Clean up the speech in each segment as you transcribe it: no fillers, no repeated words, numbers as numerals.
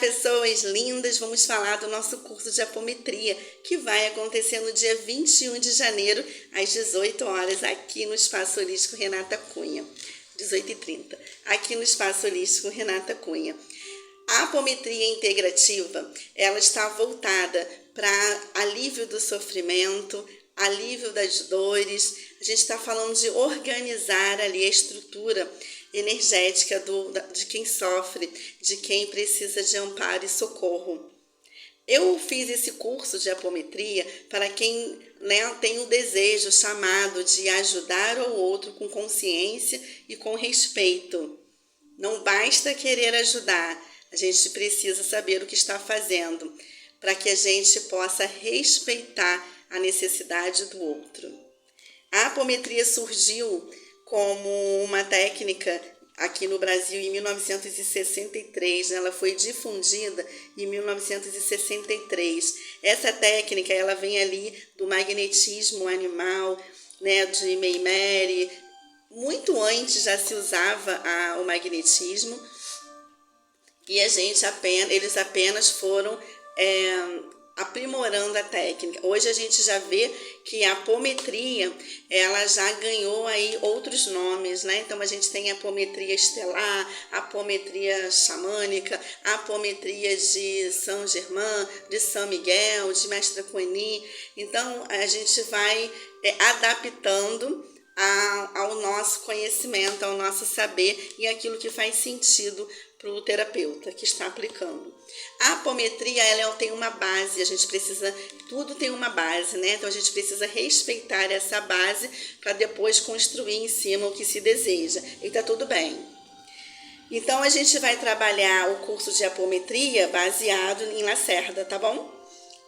pessoas lindas, vamos falar do nosso curso de apometria, que vai acontecer no dia 21 de janeiro, às 18 horas, aqui no Espaço Holístico Renata Cunha, 18h30, aqui no Espaço Holístico Renata Cunha. A apometria integrativa, ela está voltada para alívio do sofrimento, alívio das dores. A gente está falando de organizar ali a estrutura energética de quem sofre, de quem precisa de amparo e socorro. Eu fiz esse curso de apometria para quem tem o desejo, o chamado de ajudar o outro com consciência e com respeito. Não basta querer ajudar, a gente precisa saber o que está fazendo, para que a gente possa respeitar a necessidade do outro. A apometria surgiu como uma técnica aqui no Brasil em 1963, ela foi difundida em 1963. Essa técnica ela vem ali do magnetismo animal, de Meimeri. Muito antes já se usava o magnetismo e eles apenas foram aprimorando a técnica. Hoje a gente já vê que a apometria ela já ganhou aí outros nomes, Então a gente tem a apometria estelar, a apometria xamânica, a apometria de São Germain, de São Miguel, de Mestre Coeni. Então a gente vai adaptando ao nosso conhecimento, ao nosso saber e aquilo que faz sentido para o terapeuta que está aplicando. A apometria ela tem uma base, tudo tem uma base, Então a gente precisa respeitar essa base para depois construir em cima o que se deseja. E está tudo bem. Então a gente vai trabalhar o curso de apometria baseado em Lacerda, tá bom?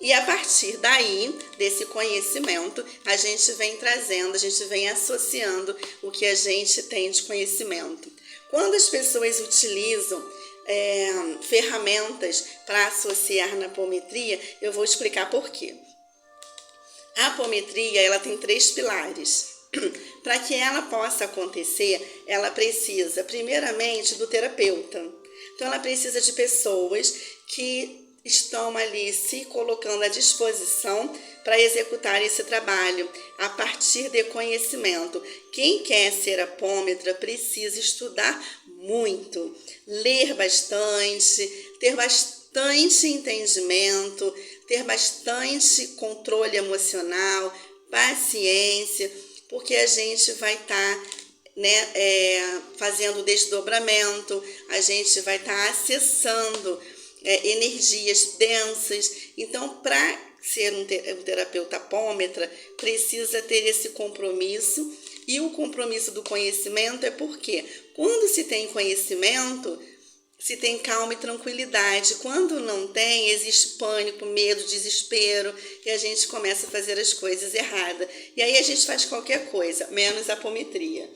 E a partir daí, desse conhecimento, a gente vem trazendo, a gente vem associando o que a gente tem de conhecimento. Quando as pessoas utilizam ferramentas para associar na apometria, eu vou explicar por quê. A apometria ela tem 3 pilares. Para que ela possa acontecer, ela precisa, primeiramente, do terapeuta. Então, ela precisa de pessoas que estão ali se colocando à disposição para executar esse trabalho a partir de conhecimento. Quem quer ser apômetra precisa estudar muito, ler bastante, ter bastante entendimento, ter bastante controle emocional, paciência, porque a gente vai estar fazendo desdobramento, a gente vai estar acessando energias densas. Então, para ser um terapeuta apômetra, precisa ter esse compromisso, e o compromisso do conhecimento é porque quando se tem conhecimento, se tem calma e tranquilidade. Quando não tem, existe pânico, medo, desespero, e a gente começa a fazer as coisas erradas. E aí a gente faz qualquer coisa, menos a apometria.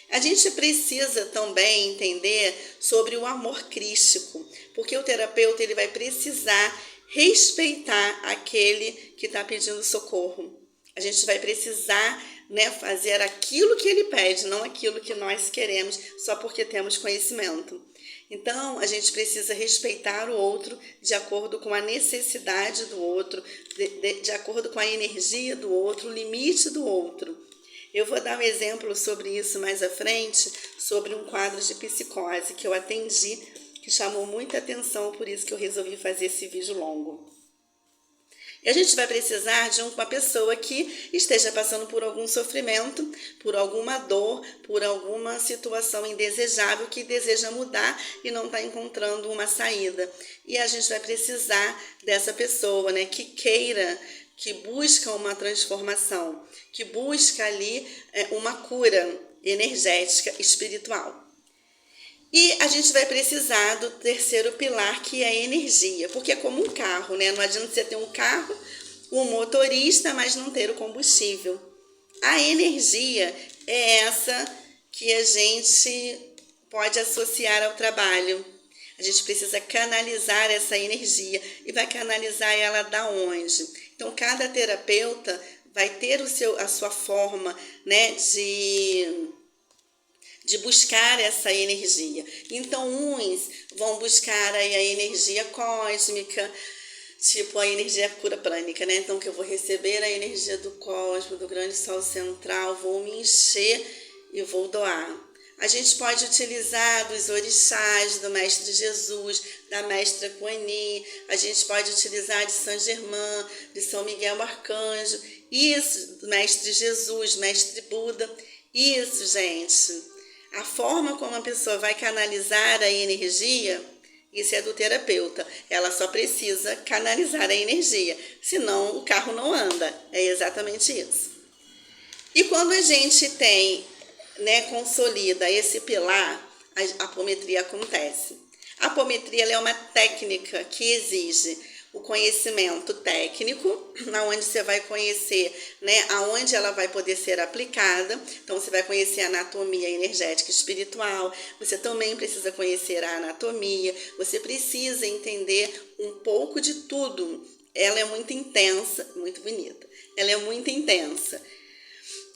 A gente precisa também entender sobre o amor crístico, porque o terapeuta ele vai precisar respeitar aquele que está pedindo socorro. A gente vai precisar fazer aquilo que ele pede, não aquilo que nós queremos, só porque temos conhecimento. Então, a gente precisa respeitar o outro de acordo com a necessidade do outro, de acordo com a energia do outro, o limite do outro. Eu vou dar um exemplo sobre isso mais à frente, sobre um quadro de psicose que eu atendi, que chamou muita atenção, por isso que eu resolvi fazer esse vídeo longo. E a gente vai precisar de uma pessoa que esteja passando por algum sofrimento, por alguma dor, por alguma situação indesejável que deseja mudar e não está encontrando uma saída. E a gente vai precisar dessa pessoa, que queira, que busca uma transformação, que busca ali uma cura energética, espiritual. E a gente vai precisar do terceiro pilar, que é a energia, porque é como um carro, Não adianta você ter um carro, um motorista, mas não ter o combustível. A energia é essa que a gente pode associar ao trabalho. A gente precisa canalizar essa energia. E vai canalizar ela da onde? Então, cada terapeuta vai ter a sua forma, de buscar essa energia. Então, uns vão buscar aí a energia cósmica, tipo a energia cura prânica, né? Então, que eu vou receber a energia do cosmos, do grande sol central, vou me encher e vou doar. A gente pode utilizar dos orixás, do Mestre Jesus, da Mestra Kuan-Yin, a gente pode utilizar de Saint Germain, de São Miguel Arcanjo, isso, do Mestre Jesus, Mestre Buda, isso, gente. A forma como a pessoa vai canalizar a energia, isso é do terapeuta. Ela só precisa canalizar a energia, senão o carro não anda. É exatamente isso. E quando a gente tem, né, consolida esse pilar, a apometria acontece. A apometria ela é uma técnica que exige o conhecimento técnico, onde você vai conhecer, né, aonde ela vai poder ser aplicada. Então, você vai conhecer a anatomia energética espiritual, você também precisa conhecer a anatomia, você precisa entender um pouco de tudo. Ela é muito intensa, muito bonita, ela é muito intensa.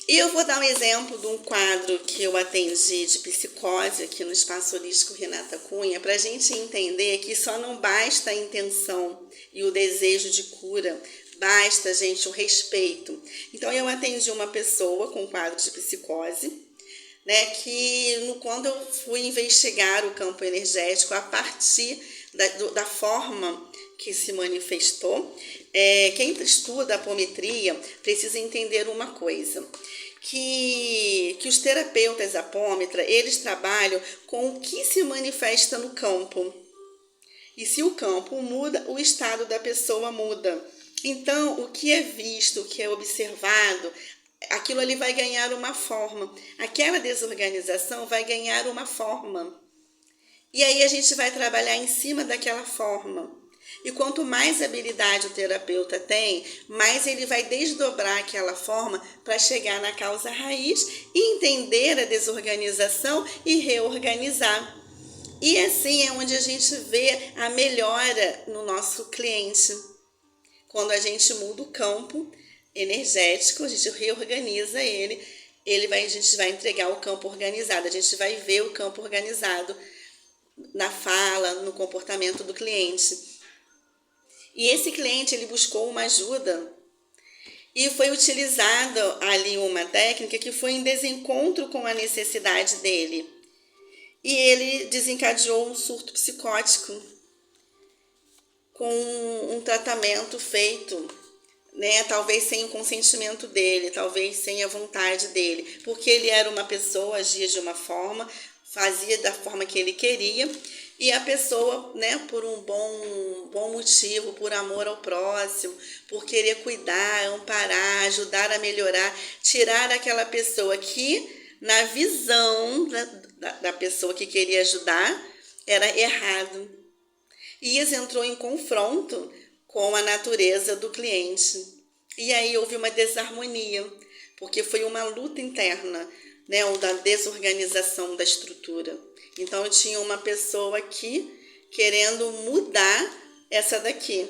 E eu vou dar um exemplo de um quadro que eu atendi de psicose aqui no Espaço Holístico Renata Cunha, para a gente entender que só não basta a intenção e o desejo de cura, basta, gente, o respeito. Então, eu atendi uma pessoa com quadro de psicose, né, que quando eu fui investigar o campo energético a partir da forma que se manifestou, quem estuda a apometria precisa entender uma coisa, que os terapeutas apômetra, eles trabalham com o que se manifesta no campo. E se o campo muda, o estado da pessoa muda. Então, o que é visto, o que é observado, aquilo ali vai ganhar uma forma. Aquela desorganização vai ganhar uma forma. E aí a gente vai trabalhar em cima daquela forma. E quanto mais habilidade o terapeuta tem, mais ele vai desdobrar aquela forma para chegar na causa raiz e entender a desorganização e reorganizar. E assim é onde a gente vê a melhora no nosso cliente. Quando a gente muda o campo energético, a gente reorganiza ele, a gente vai entregar o campo organizado, a gente vai ver o campo organizado na fala, no comportamento do cliente. E esse cliente, ele buscou uma ajuda e foi utilizada ali uma técnica que foi em desencontro com a necessidade dele. E ele desencadeou um surto psicótico com um tratamento feito, né, talvez sem o consentimento dele, talvez sem a vontade dele, porque ele era uma pessoa, agia de uma forma, fazia da forma que ele queria, e a pessoa, né, por um bom motivo, por amor ao próximo, por querer cuidar, amparar, ajudar a melhorar, tirar aquela pessoa que, na visão da pessoa que queria ajudar, era errado. E isso entrou em confronto com a natureza do cliente. E aí houve uma desarmonia, porque foi uma luta interna, né, da desorganização da estrutura. Então, eu tinha uma pessoa aqui querendo mudar essa daqui.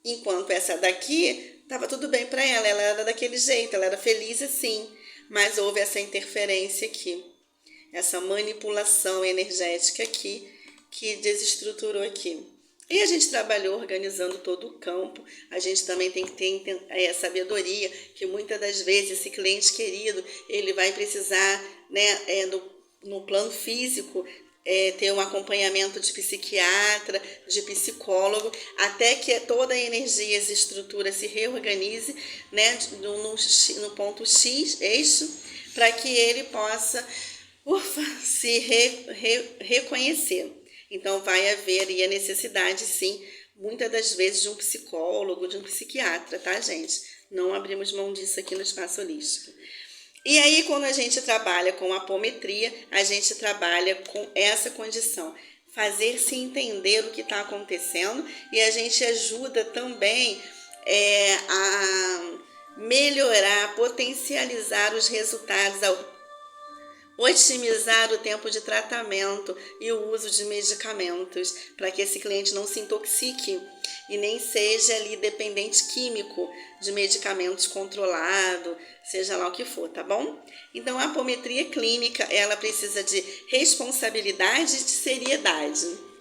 Enquanto essa daqui estava tudo bem para ela era daquele jeito, ela era feliz assim. Mas houve essa interferência aqui, essa manipulação energética aqui, que desestruturou aqui. E a gente trabalhou organizando todo o campo. A gente também tem que ter sabedoria, que muitas das vezes esse cliente querido, ele vai precisar, né, no plano físico, ter um acompanhamento de psiquiatra, de psicólogo, até que toda a energia, essa estrutura se reorganize, né, no ponto X, eixo, para que ele possa se reconhecer. Então, vai haver aí a necessidade, sim, muitas das vezes, de um psicólogo, de um psiquiatra, tá, gente? Não abrimos mão disso aqui no Espaço Holístico. E aí, quando a gente trabalha com apometria, a gente trabalha com essa condição, fazer-se entender o que está acontecendo, e a gente ajuda também a melhorar, potencializar os resultados otimizar o tempo de tratamento e o uso de medicamentos, para que esse cliente não se intoxique e nem seja ali dependente químico de medicamentos controlado, seja lá o que for, tá bom? Então, a apometria clínica, ela precisa de responsabilidade e de seriedade.